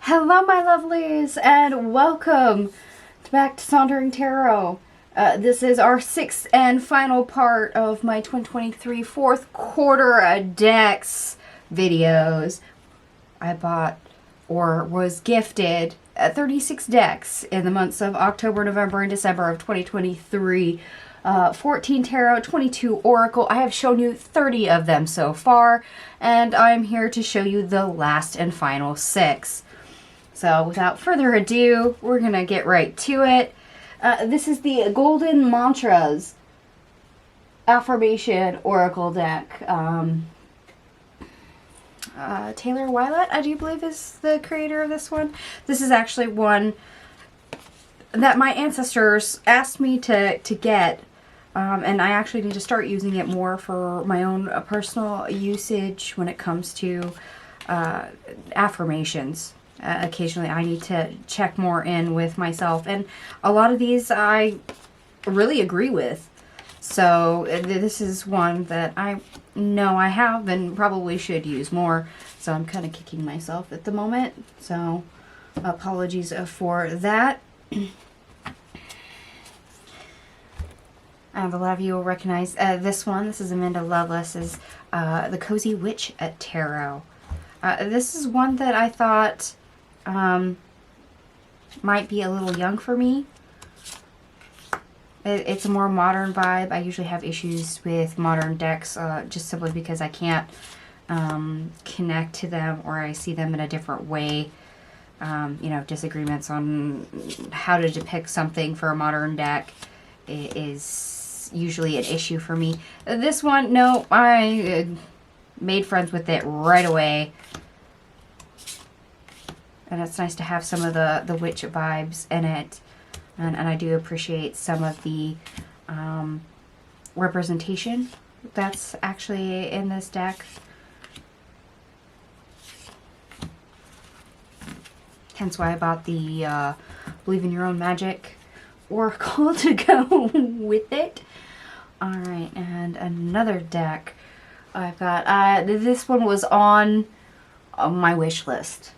Hello, my lovelies, and welcome back to Sauntering Tarot. This is our sixth and final part of my 2023 fourth quarter decks videos. I bought or was gifted 36 decks in the months of October, November, and December of 2023. 14 tarot, 22 oracle. I have shown you 30 of them so far, and I'm here to show you the last and final 6. So without further ado, we're going to get right to it. This is the Golden Mantras Affirmation Oracle deck. Taylor Wylett, I do believe, is the creator of this one. This is actually one that my ancestors asked me to get. And I actually need to start using it more for my own personal usage when it comes to affirmations. Occasionally I need to check more in with myself, and a lot of these I really agree with. So this is one that I know I have and probably should use more. So I'm kind of kicking myself at the moment. So apologies for that. A lot of you will recognize this one. This is Amanda Lovelace's The Cozy Witch at Tarot. This is one that I thought might be a little young for me. It's a more modern vibe. I usually have issues with modern decks just simply because I can't connect to them, or I see them in a different way. Disagreements on how to depict something for a modern deck is usually an issue for me. This one, no, I made friends with it right away. And it's nice to have some of the witch vibes in it. And I do appreciate some of the representation that's actually in this deck. Hence why I bought the Believe in Your Own Magic Oracle to go with it. Alright, and another deck I've got. This one was on my wish list.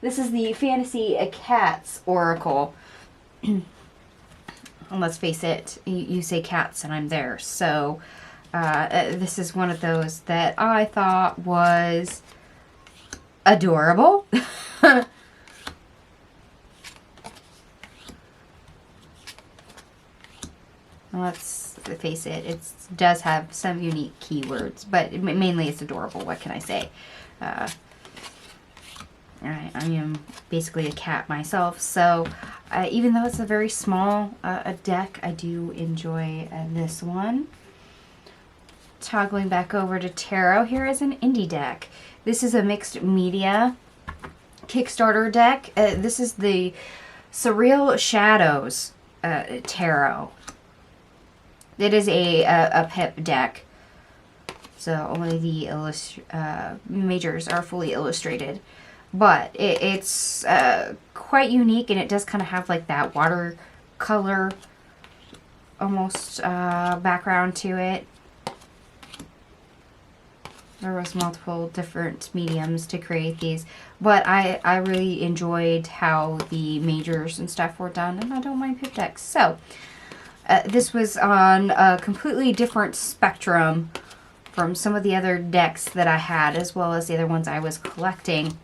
This is the Fantasy Cats Oracle. And let's face it, you say cats and I'm there. So this is one of those that I thought was adorable. Let's face it, it does have some unique keywords, but mainly it's adorable. What can I say? I am basically a cat myself, so even though it's a very small a deck, I do enjoy this one. Toggling back over to tarot, here is an indie deck. This is a mixed media Kickstarter deck. This is the Surreal Shadows tarot. It is a pip deck, so only the majors are fully illustrated. But it's quite unique, and it does kind of have like that watercolor almost background to it. There was multiple different mediums to create these, but I really enjoyed how the majors and stuff were done, and I don't mind pip decks. So this was on a completely different spectrum from some of the other decks that I had, as well as the other ones I was collecting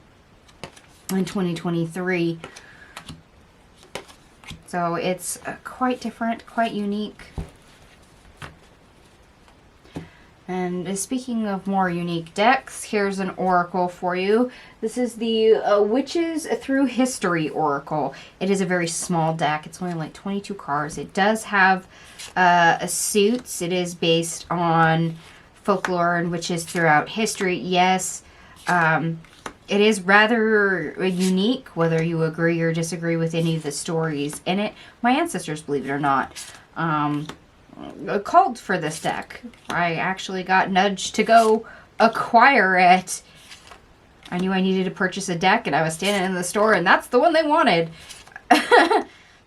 in 2023. So it's quite different, quite unique. And speaking of more unique decks, here's an oracle for you. This is the Witches Through History Oracle. It is a very small deck. It's only like 22 cards. It does have suits. It is based on folklore and witches throughout history. Yes, it is rather unique, whether you agree or disagree with any of the stories in it. My ancestors, believe it or not, called for this deck. I actually got nudged to go acquire it. I knew I needed to purchase a deck, and I was standing in the store, and that's the one they wanted.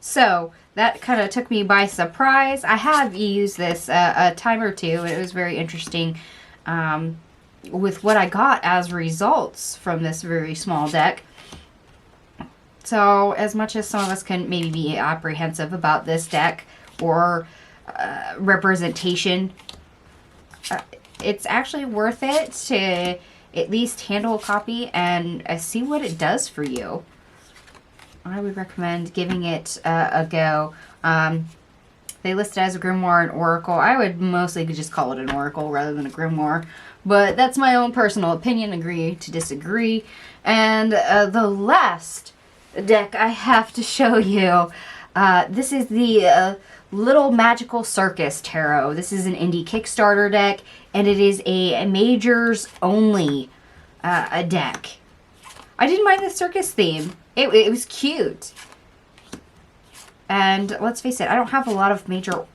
So that kind of took me by surprise. I have used this a time or two, and it was very interesting with what I got as results from this very small deck. So as much as some of us can maybe be apprehensive about this deck or representation, it's actually worth it to at least handle a copy and see what it does for you. I would recommend giving it a go. They list it as a grimoire and oracle. I would mostly just call it an oracle rather than a grimoire, but that's my own personal opinion. Agree to disagree. And the last deck I have to show you, this is the Little Magical Circus Tarot. This is an indie Kickstarter deck, and it is a majors only a deck. I didn't mind the circus theme. It was cute. And let's face it, I don't have a lot of major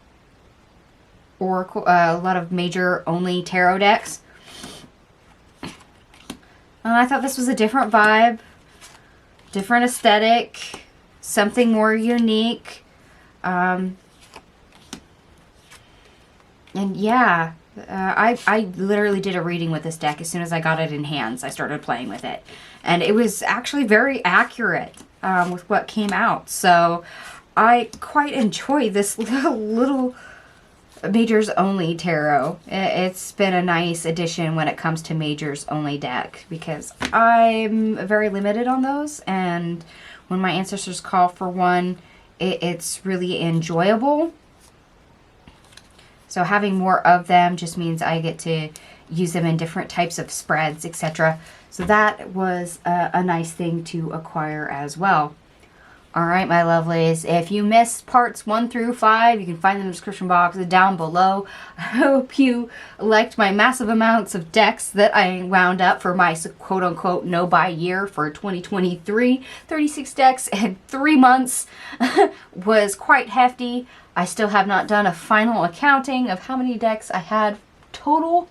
oracle, a lot of major only tarot decks. And I thought this was a different vibe, different aesthetic, something more unique. And yeah, I literally did a reading with this deck as soon as I got it in hands. I started playing with it, and it was actually very accurate with what came out. So I quite enjoy this little majors only tarot. It's been a nice addition when it comes to majors only deck, because I'm very limited on those, and when my ancestors call for one, it's really enjoyable. So having more of them just means I get to use them in different types of spreads, etc. So that was a nice thing to acquire as well. All right, my lovelies, if you missed parts 1 through 5, you can find them in the description box down below. I hope you liked my massive amounts of decks that I wound up for my quote-unquote no-buy year for 2023. 36 decks in 3 months was quite hefty. I still have not done a final accounting of how many decks I had total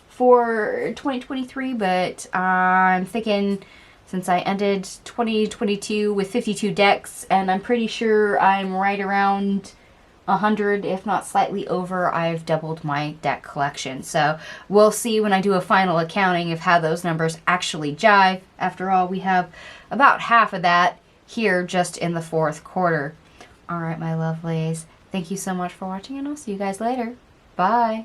for 2023, but I'm thinking, since I ended 2022 with 52 decks, and I'm pretty sure I'm right around 100, if not slightly over, I've doubled my deck collection. So we'll see when I do a final accounting of how those numbers actually jive. After all, we have about half of that here just in the 4th quarter. All right, my lovelies, thank you so much for watching, and I'll see you guys later. Bye.